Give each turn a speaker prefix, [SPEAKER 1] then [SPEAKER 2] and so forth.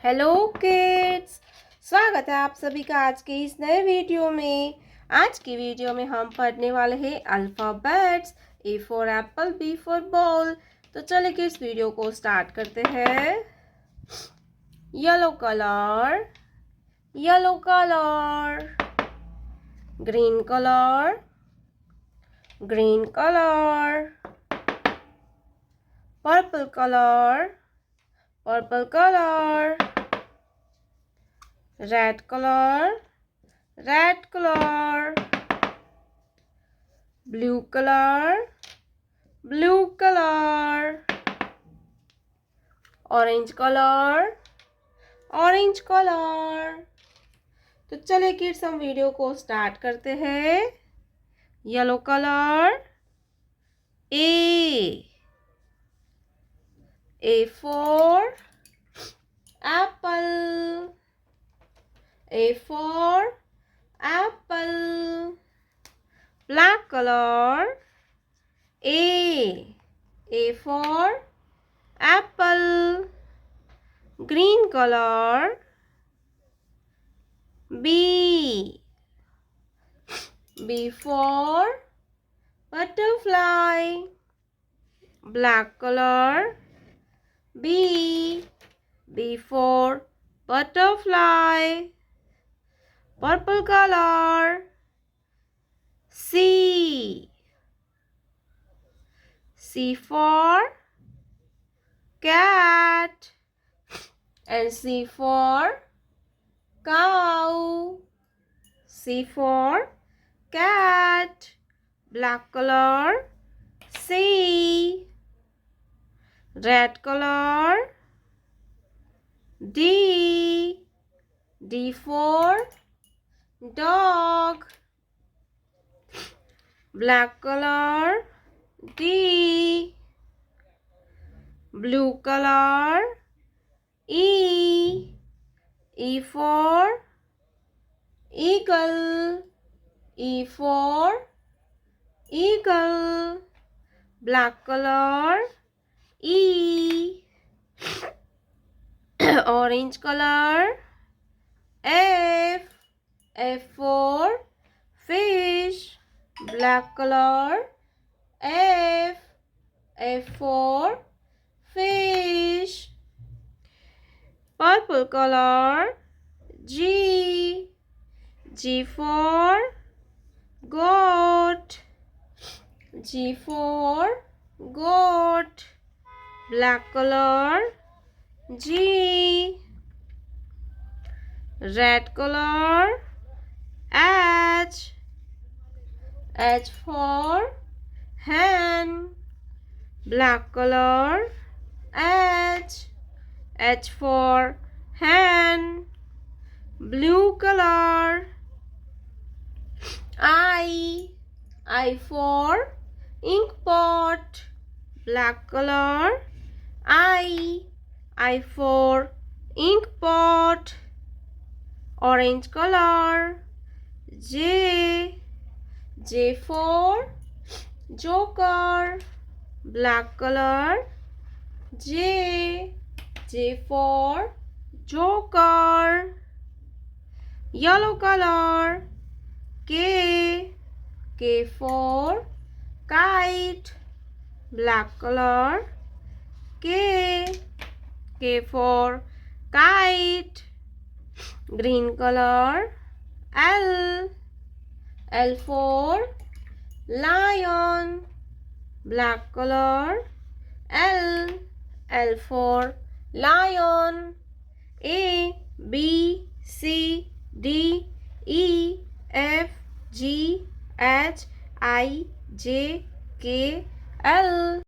[SPEAKER 1] Hello kids, स्वागत है आप सभी का आज के इस नए वीडियो में। आज की वीडियो में हम पढ़ने वाले हैं alphabets. A for apple, B for ball. तो चलिए किड्स वीडियो को स्टार्ट करते हैं। Yellow colour, yellow colour. Green colour, green colour. Purple colour, purple colour. Red colour, red colour. Blue colour, blue colour. Orange colour, orange colour. तो चलिए kids हम video को start करते हैं। Yellow colour, A for apple, A for apple. Black color, A for apple. Green color, B for butterfly. Black color, B for butterfly. Purple color, C for cat, and C for cow. C for cat. Black color, C. Red color, D for dog. Black color, D. Blue color, E for eagle, E for eagle. Black color, E. Orange color, F for fish. Black color, F for fish. Purple color, G for goat, G for goat. Black color, G. Red color, H for hen. Black color, H for hen. Blue color, I for ink pot. Black color, I for ink pot. Orange color, J for joker. Black color, J for joker. Yellow color, K for kite. Black color, K for kite. Green color, L for lion. Black color, L for lion. A B C D E F G H I J K L.